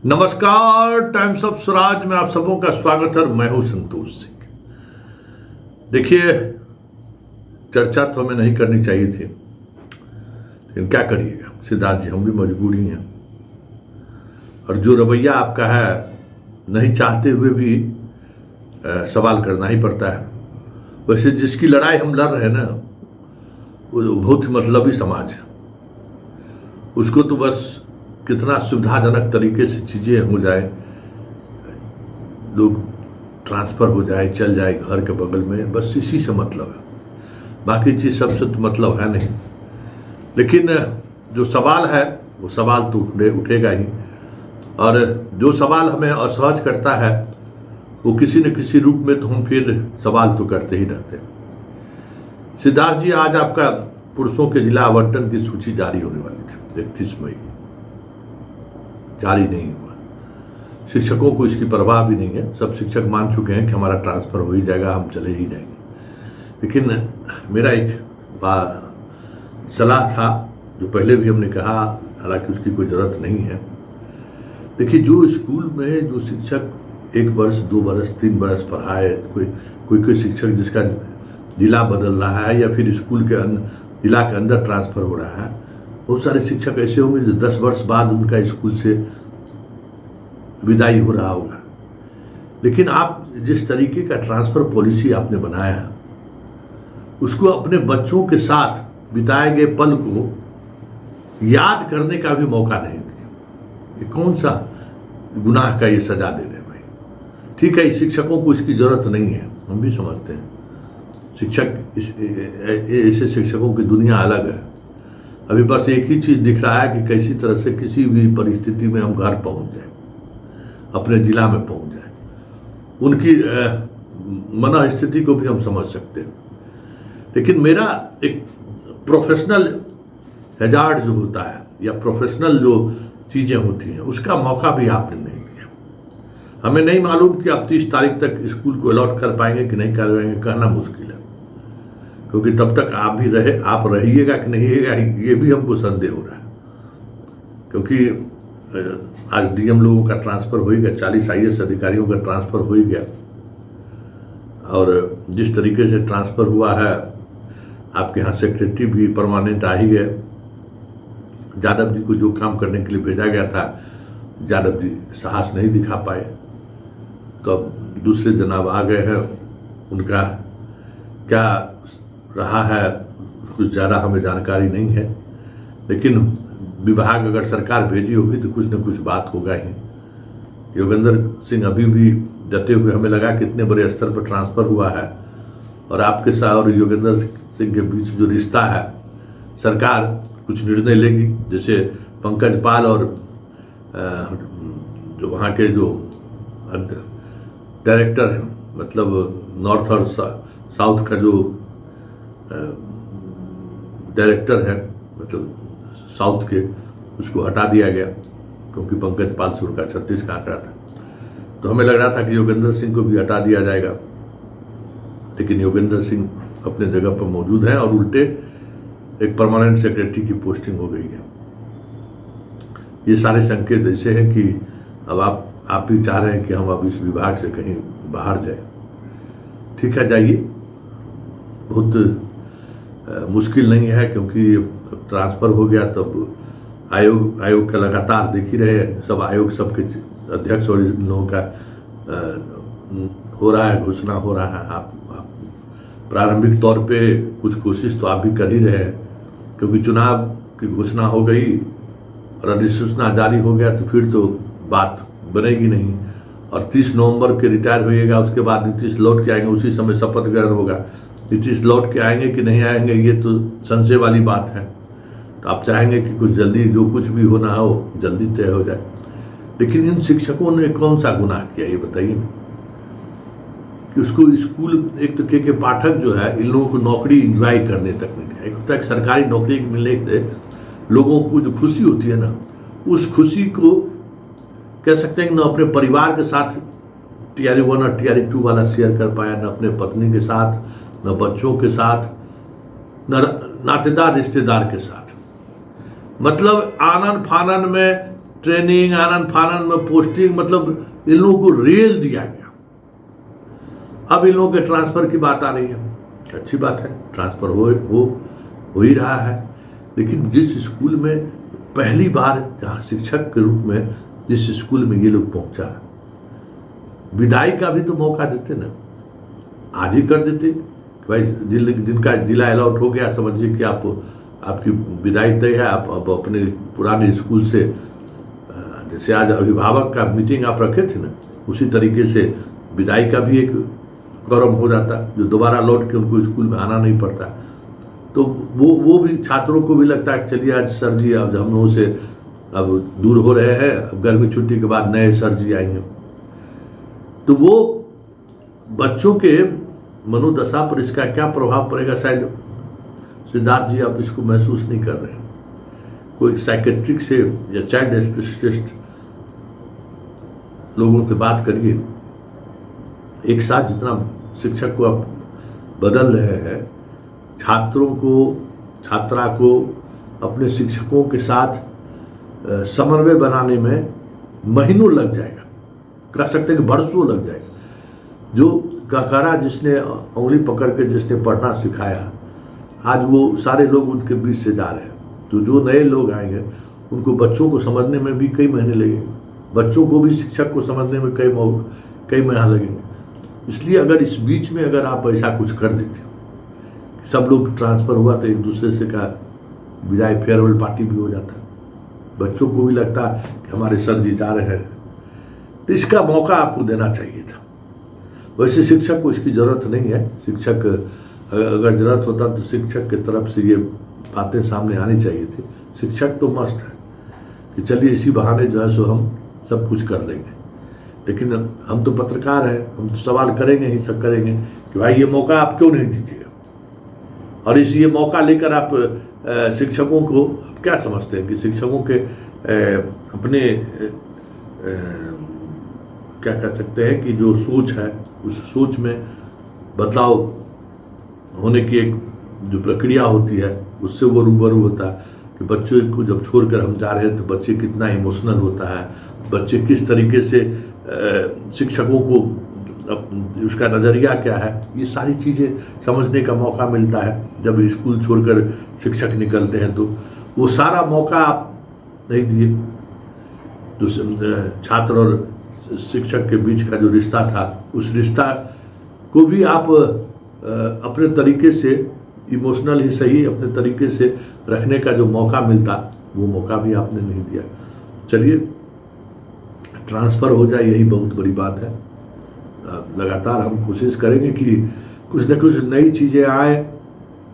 नमस्कार, times of Swaraj में आप सबों का स्वागत है। मैं हूं संतोष सिंह। देखिए, चर्चा तो हमें नहीं करनी चाहिए थी, लेकिन क्या करिएगा सिद्धार्थ जी, हम भी मजबूर ही हैं। और जो रवैया आपका है, नहीं चाहते हुए भी सवाल करना ही पड़ता है। वैसे जिसकी लड़ाई हम लड़ रहे हैं ना, वो बहुत ही मतलबी समाज है। उसको तो बस कितना सुविधाजनक तरीके से चीज़ें हो जाए, लोग ट्रांसफ़र हो जाए, चल जाए घर के बगल में, बस इसी से मतलब है। बाकी चीज़ सबसे तो मतलब है नहीं। लेकिन जो सवाल है वो सवाल तो उठेगा ही। और जो सवाल हमें असहज करता है वो किसी न किसी रूप में तो हम फिर सवाल तो करते ही रहते हैं। सिद्धार्थ जी, आज आपका पुरुषों के जिला आवंटन की सूची जारी होने वाली थी 31 मई, जारी नहीं हुआ। शिक्षकों को इसकी परवाह भी नहीं है। सब शिक्षक मान चुके हैं कि हमारा ट्रांसफ़र हो ही जाएगा, हम चले ही जाएंगे। लेकिन मेरा एक सलाह था, जो पहले भी हमने कहा, हालांकि उसकी कोई ज़रूरत नहीं है। देखिए, जो स्कूल में जो शिक्षक 1 वर्ष 2 वर्ष 3 वर्ष पढ़ाए, कोई शिक्षक जिसका जिला बदल रहा है या फिर स्कूल के जिला के अंदर ट्रांसफ़र हो रहा है, बहुत सारे शिक्षक ऐसे होंगे जो 10 वर्ष बाद उनका स्कूल से विदाई हो रहा होगा। लेकिन आप जिस तरीके का ट्रांसफ़र पॉलिसी आपने बनाया है, उसको अपने बच्चों के साथ बिताए गए पल को याद करने का भी मौका नहीं दिया। ये कौन सा गुनाह का ये सजा दे रहे हैं भाई? ठीक है, इस शिक्षकों को इसकी ज़रूरत नहीं है, हम भी समझते हैं। शिक्षक ऐसे शिक्षकों की दुनिया अलग है। अभी बस एक ही चीज़ दिख रहा है कि कैसी तरह से किसी भी परिस्थिति में हम घर पहुंच जाए, अपने जिला में पहुंच जाए। उनकी मन स्थिति को भी हम समझ सकते हैं। लेकिन मेरा एक प्रोफेशनल हैजार्ड जो होता है या प्रोफेशनल जो चीज़ें होती हैं, उसका मौका भी आपने नहीं दिया। हमें नहीं मालूम कि आप 30 तारीख तक स्कूल को अलॉट कर पाएंगे कि नहीं कर पाएंगे, कहना मुश्किल है। क्योंकि तब तक आप रहिएगा कि नहीं रहिएगा, ये भी हमको संदेह हो रहा है। क्योंकि आज डीएम लोगों का ट्रांसफ़र हो ही गया, 40 IAS अधिकारियों का ट्रांसफ़र हो ही गया। और जिस तरीके से ट्रांसफ़र हुआ है, आपके यहाँ सेक्रेटरी भी परमानेंट आ ही गए। यादव जी को जो काम करने के लिए भेजा गया था, यादव जी साहस नहीं दिखा पाए, तो अब दूसरे जनाब आ गए हैं। उनका क्या रहा है कुछ ज़्यादा हमें जानकारी नहीं है, लेकिन विभाग अगर सरकार भेजी होगी तो कुछ न कुछ बात होगा ही। योगेंद्र सिंह अभी भी डटे हुए, हमें लगा कि इतने बड़े स्तर पर ट्रांसफ़र हुआ है और आपके साथ और योगेंद्र सिंह के बीच जो रिश्ता है, सरकार कुछ निर्णय लेगी। जैसे पंकज पाल और जो वहाँ के जो डायरेक्टर हैं, मतलब नॉर्थ और साउथ का जो डायरेक्टर है, मतलब साउथ के, उसको हटा दिया गया क्योंकि पंकज पाल से उनका 36 का आंकड़ा था। तो हमें लग रहा था कि योगेंद्र सिंह को भी हटा दिया जाएगा, लेकिन योगेंद्र सिंह अपने जगह पर मौजूद हैं और उल्टे एक परमानेंट सेक्रेटरी की पोस्टिंग हो गई है। ये सारे संकेत ऐसे हैं कि अब आप भी चाह रहे हैं कि हम अब इस विभाग से कहीं बाहर जाए। ठीक है, जाइए, बहुत मुश्किल नहीं है, क्योंकि ट्रांसफ़र हो गया तब आयोग का लगातार देख ही रहे हैं। सब आयोग सबके अध्यक्ष और इन लोगों का हो रहा है, घोषणा हो रहा है। आप प्रारंभिक तौर पे कुछ कोशिश तो आप भी कर ही रहे हैं, क्योंकि चुनाव की घोषणा हो गई और अधिसूचना जारी हो गया तो फिर तो बात बनेगी नहीं। और 30 नवंबर के रिटायर होइएगा, उसके बाद नीतीश लौट के आएंगे, उसी समय शपथ ग्रहण होगा। नीतीश लौट के आएंगे कि नहीं आएंगे, ये तो संशय वाली बात है। तो आप चाहेंगे कि कुछ जल्दी, जो कुछ भी होना हो जल्दी तय हो जाए। लेकिन इन शिक्षकों ने कौन सा गुनाह किया, ये बताइए कि उसको स्कूल, एक तो के पाठक जो है, इन लोगों को नौकरी इंजॉय करने तक नहीं दिया। एक होता है सरकारी नौकरी मिलने से लोगों को जो खुशी होती है ना, उस खुशी को कह सकते हैं कि न अपने परिवार के साथ TRE 1 और TRE 2 वाला शेयर कर पाया, न अपने पत्नी के साथ, न बच्चों के साथ, न नातेदार रिश्तेदार के साथ। मतलब आनन फानन में ट्रेनिंग आनंद फानंद में पोस्टिंग, मतलब इन लोगों को रेल दिया गया। अब इन लोगों के ट्रांसफर की बात आ रही है, अच्छी बात है, ट्रांसफर हो ही रहा है। लेकिन जिस स्कूल में पहली बार जहाँ शिक्षक के रूप में जिस स्कूल में ये लोग पहुंचा, विदाई का भी तो मौका देते ना, आज ही कर देते भाई। जिनका जिला अलॉट हो गया, समझिए कि आपकी विदाई तय है, आप अब अपने पुराने स्कूल से, जैसे आज अभिभावक का मीटिंग आप रखे थे ना, उसी तरीके से विदाई का भी एक कौरम हो जाता, जो दोबारा लौट के उनको स्कूल में आना नहीं पड़ता। तो वो भी छात्रों को भी लगता है कि चलिए आज सर जी अब हम लोगों से अब दूर हो रहे हैं, अब गर्मी छुट्टी के बाद नए सर जी आएंगे। तो वो बच्चों के मनोदशा पर इसका क्या प्रभाव पड़ेगा, शायद सिद्धार्थ जी आप इसको महसूस नहीं कर रहे हैं। कोई साइकेट्रिक से या चाइल्ड स्पेशलिस्ट लोगों से बात करिए, एक साथ जितना शिक्षक को आप बदल रहे हैं, छात्रा को अपने शिक्षकों के साथ समन्वय बनाने में महीनों लग जाएगा, कह सकते हैं कि बरसों लग जाएगा। जो ककारा जिसने उंगली पकड़ के जिसने पढ़ना सिखाया, आज वो सारे लोग उनके बीच से जा रहे हैं। तो जो नए लोग आएंगे उनको बच्चों को समझने में भी कई महीने लगेंगे, बच्चों को भी शिक्षक को समझने में कई महीने लगेंगे। इसलिए अगर इस बीच में अगर आप ऐसा कुछ कर देते, सब लोग ट्रांसफर हुआ तो एक दूसरे से का विदाई फेयरवेल पार्टी भी हो जाता, बच्चों को भी लगता कि हमारे सर जी जा रहे हैं। तो इसका मौका आपको देना चाहिए था। वैसे शिक्षक को इसकी ज़रूरत नहीं है, शिक्षक अगर ज़रूरत होता तो शिक्षक की तरफ से ये बातें सामने आनी चाहिए थी। शिक्षक तो मस्त है कि चलिए इसी बहाने जो है सो हम सब कुछ कर देंगे, लेकिन हम तो पत्रकार हैं, हम तो सवाल करेंगे ही, सब करेंगे कि भाई ये मौका आप क्यों नहीं दीजिएगा। और ये मौका लेकर आप शिक्षकों को आप क्या समझते हैं कि शिक्षकों के अपने क्या कह सकते हैं कि जो सोच है उस सोच में बदलाव होने की एक जो प्रक्रिया होती है उससे वो रूबरू होता है कि बच्चों को जब छोड़कर हम जा रहे हैं तो बच्चे कितना इमोशनल होता है, बच्चे किस तरीके से शिक्षकों को उसका नज़रिया क्या है, ये सारी चीज़ें समझने का मौका मिलता है जब स्कूल छोड़कर शिक्षक निकलते हैं। तो वो सारा मौका आप नहीं दिए। तो छात्र और शिक्षक के बीच का जो रिश्ता था, उस रिश्ता को भी आप अपने तरीके से इमोशनल ही सही अपने तरीके से रखने का जो मौका मिलता, वो मौका भी आपने नहीं दिया। चलिए ट्रांसफ़र हो जाए, यही बहुत बड़ी बात है। लगातार हम कोशिश करेंगे कि कुछ न कुछ नई चीज़ें आए,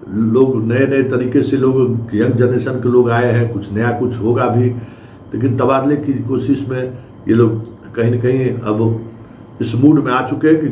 लोग नए तरीके से, लोग यंग जनरेशन के लोग आए हैं, कुछ नया कुछ होगा भी, लेकिन तबादले की कोशिश में ये लोग कहीं न कहीं अब इस मूड में आ चुके हैं कि